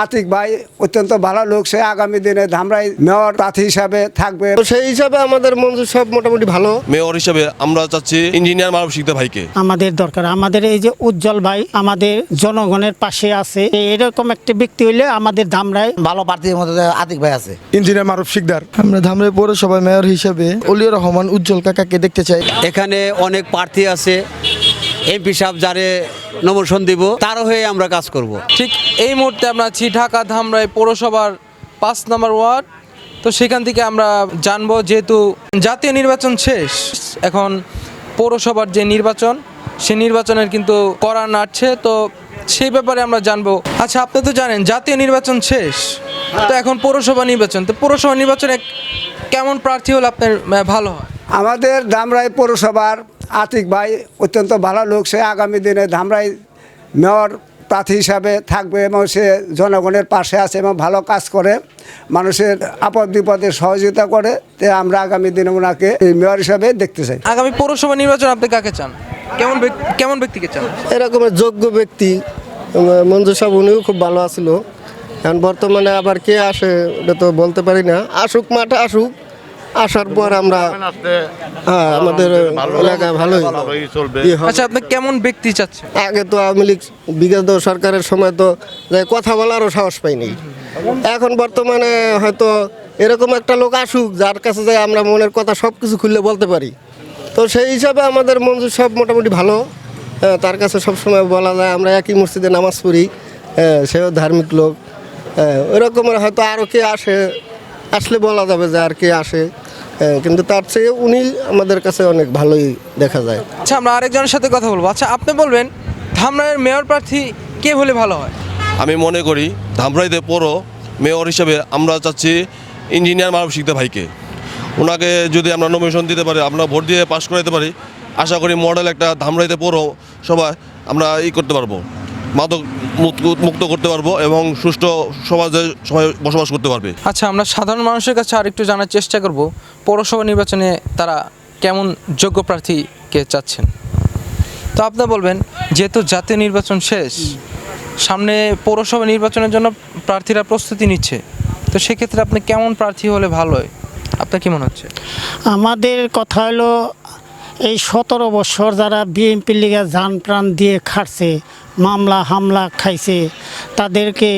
আতিক ভাই অত্যন্ত ভালো লোক, সে আগামী দিনে ধামরাই মেয়র প্রার্থী হিসাবে থাকবে। তো সেই হিসাবে আমাদের মঞ্জুর সব মোটামুটি ভালো। মেয়র হিসেবে আমরা চাচ্ছি ইঞ্জিনিয়ার মানব শিকদার ভাইকে। আমাদের দরকার, আমাদের এই যে উজ্জ্বল ভাই আমাদের জনগণের পাশে আছে, এরকম একটা ব্যক্তি হইলে আমাদের ধামরাই ভালো প্রার্থীর মধ্যে আতিক ভাই আছে। ইঞ্জিনিয়ার মারুফ শিকদার। আমরা ধামরাই পৌরসভায় মেয়র হিসেবে অলিউর রহমান উজ্জ্বল কাকাকে দেখতে চাই। এখানে অনেক প্রার্থী আছে, এমপি সাহেব যারে নমিনেশন দিব তার হয়ে আমরা কাজ করব। ঠিক এই মুহূর্তে আমরা আছি ঢাকা ধামরাই পৌরসভার 5 নম্বর ওয়ার্ড। তো সেখান থেকে আমরা জানবো, যেহেতু জাতীয় নির্বাচন শেষ, এখন পৌরসভার যে নির্বাচন, সেই নির্বাচনের কিন্তু করা নাড়ছে, তো সেই ব্যাপারে আমরা জানবো। আচ্ছা, আপনি তো জানেন জাতীয় নির্বাচন শেষ, তো এখন পৌরসভা নির্বাচন, তো পৌরসভা নির্বাচনে কেমন প্রার্থী হলে আপনার ভালো হয়? আমাদের ধামরাই পৌরসভার আতিক ভাই অত্যন্ত ভালো লোক, সে আগামী দিনে ধামরাই মেয়র প্রার্থী হিসাবে থাকবে এবং সে জনগণের পাশে আছে এবং ভালো কাজ করে, মানুষের আপদ বিপদে সহযোগিতা করে। তো আমরা আগামী দিনে ওনাকে মেয়র হিসাবে দেখতে চাই। আগামী পৌরসভা নির্বাচন আপনি কাকে চান? কেমন ব্যক্তিকে চান? এরকমের যোগ্য ব্যক্তি মঞ্জুর সাহেব, উনিও খুব ভালো আছিল। এখন বর্তমানে আবার কে আসে এটা তো বলতে পারি না। আসুক, মাঠে আসুক, আসার পর আমরা আমাদের এলাকায় ভালোই চলবে। আচ্ছা, আপনি কেমন ব্যক্তি চাচ্ছেন? আগে তো আওয়ামী লীগ বিগত সরকারের সময় তো কথা বলারও সাহস পাইনি। এখন বর্তমানে হয়তো এরকম একটা লোক আসুক যার কাছে যাই আমরা মনের কথা সব কিছু খুললে বলতে পারি। তো সেই হিসাবে আমাদের মঞ্জুর সব মোটামুটি ভালো। তার কাছে সবসময় বলা যায় আমরা একই মসজিদে নামাজ পড়ি, সেও ধার্মিক লোক। ওরকমের হয়তো আরও কে আসলে বলা যাবে যে আর কে আসে, কিন্তু তার চেয়ে উনি আমাদের কাছে অনেক ভালোই দেখা যায়। আচ্ছা, আমরা আরেকজনের সাথে কথা বলবো। আচ্ছা, আপনি বলবেন ধামরাইয়ের মেয়র প্রার্থী কে হলে ভালো হয়? আমি মনে করি ধামরাইতে পৌর মেয়র হিসেবে আমরা চাচ্ছি ইঞ্জিনিয়ার মানব শিকদার ভাইকে। ওনাকে যদি আমরা নমিনেশন দিতে পারি, আমরা ভোট দিয়ে পাশ করাতে পারি, আশা করি মডেল একটা ধামরাইতে পৌর সবাই আমরা করতে পারবো, মাদক মুক্ত করতে পারবো এবং সুষ্ঠু সমাজে সবাই বসবাস করতে পারবে। আচ্ছা, আমরা সাধারণ মানুষের কাছে আরেকটু জানার চেষ্টা করব, পৌরসভা নির্বাচনে তারা কেমন যোগ্য প্রার্থীকে চাচ্ছেন। তো আপনি বলবেন, যেহেতু জাতীয় নির্বাচন শেষ, সামনে পৌরসভা নির্বাচনের জন্য প্রার্থীরা প্রস্তুতি নিচ্ছে, তো সেক্ষেত্রে আপনি কেমন প্রার্থী হলে ভালো হয়, আপনার কি মনে হচ্ছে? আমাদের কথা হলো এই 17 বছর যারা বিএনপির লিগে জান প্রাণ দিয়ে খাটছে, মামলা হামলা খাইছে, তাদেরকে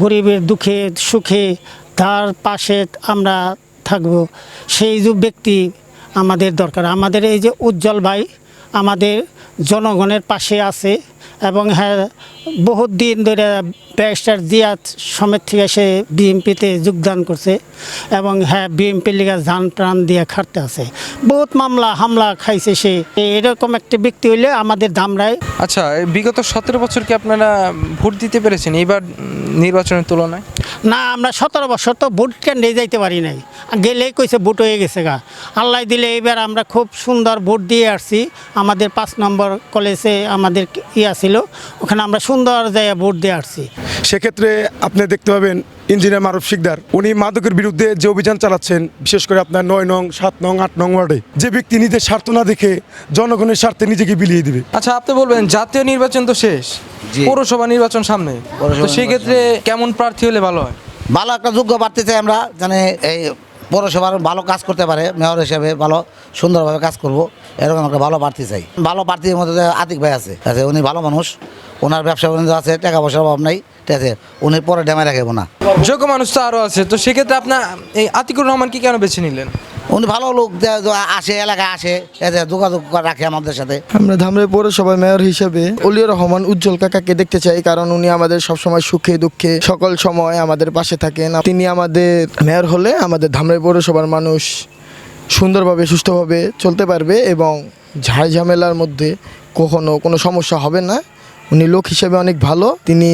গরিবের দুঃখে সুখে তার পাশে আমরা থাকব, সেই যে ব্যক্তি আমাদের দরকার। আমাদের এই যে উজ্জ্বল ভাই আমাদের জনগণের পাশে আছে এবং হ্যাঁ, বহুত দিন ধরে ব্যারিস্টার জিয়াদ সমেত থেকে সে বিএনপিতে যোগদান করছে এবং হ্যাঁ, বিএনপির লিগে জান প্রাণ দিয়ে খাটতে আছে, বহুত মামলা হামলা খাইছে সে। এরকম একটা ব্যক্তি হইলে আমাদের ধামরাই। আচ্ছা, বিগত 17 বছর কি আপনারা ভোট দিতে পেরেছেন এইবার নির্বাচনের তুলনায়? না, আমরা 17 বছর তো ভোট কেন্দ্রে যাইতে পারি নাই, গেলেই কইছে ভোট হয়ে গেছে গা। আল্লাহ দিলে এইবার আমরা খুব সুন্দর ভোট দিয়ে আসছি। আমাদের 5 নম্বর কলেজে আমাদের ছিল, ওখানে আমরা সুন্দর জায়গায় ভোট দিয়ে আসছি। সেক্ষেত্রে আপনি দেখতে পাবেন ইঞ্জিনিয়ার মারুফ শিকদার, উনি মাদকের বিরুদ্ধে যে অভিযান চালাচ্ছেন, বিশেষ করে আপনার 9 নং 7 নং 8 নং ওয়ার্ডে, যে ব্যক্তি নিজের স্বার্থ না দেখে জনগণের স্বার্থে নিজেকে বিলিয়ে দিবে। আচ্ছা, আপনি বলবেন জাতীয় নির্বাচন তো শেষ, পৌরসভা নির্বাচন সামনে, তো সেই ক্ষেত্রে কেমন প্রার্থী হলে ভালো হয়? ভালো একটা যোগ্য প্রার্থী চাই আমরা, জানে এই পৌরসভার ভালো কাজ করতে পারে, মেয়র হিসেবে ভালো সুন্দরভাবে কাজ করব, এরকম একটা ভালো প্রার্থী চাই। ভালো প্রার্থীর মধ্যে আতিক ভাই আছে, উনি ভালো মানুষ, ওনার ব্যবসা বাণিজ্য আছে, টাকা পয়সার অভাব নাই, ঠিক আছে, উনি পরে ডেমে রাখবো না। যোগ্য মানুষ তো আরও আছে, তো সেক্ষেত্রে আপনার এই আতিকুর রহমানকে কেন বেছে নিলেন? উনি ভালো লোক, আসে এলাকায় আসে, যোগাযোগ রাখে আমাদের সাথে। আমরা ধামরাই পৌরসভায় মেয়র হিসেবে অলিউর রহমান উজ্জ্বল কাকাকে দেখতে চাই, কারণ উনি আমাদের সবসময় সুখে দুঃখে সকল সময় আমাদের পাশে থাকেন। তিনি আমাদের মেয়র হলে আমাদের ধামরাই পৌরসভার মানুষ সুন্দরভাবে সুষ্ঠুভাবে চলতে পারবে এবং ঝাড় ঝামেলার মধ্যে কখনো কোনো সমস্যা হবে না। উনি লোক হিসেবে অনেক ভালো, তিনি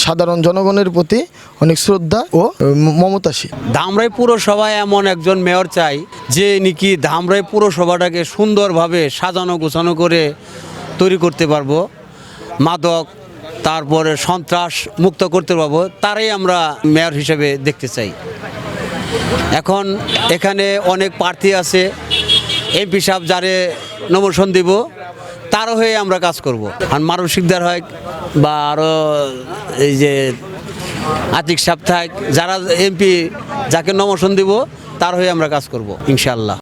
সাধারণ জনগণের প্রতি অনেক শ্রদ্ধা ও মমতাশীল। ধামরাই পুরসভায় এমন একজন মেয়র চাই যে নাকি ধামরাই পুরসভাটাকে সুন্দরভাবে সাজানো গোছানো করে তৈরি করতে পারবো, মাদক তারপরে সন্ত্রাস মুক্ত করতে পারবো, তারাই আমরা মেয়র হিসেবে দেখতে চাই। এখন এখানে অনেক প্রার্থী আছে, এমপি সাহেব যারে নমিনেশন দিব তারও হয়ে আমরা কাজ করব। আর মানব শিকদার হয় বা আরও এই যে আতিক সাপ্তাহিক যারা এমপি যাকে নমোশন দিব তার হয়ে আমরা কাজ করব ইনশাআল্লাহ।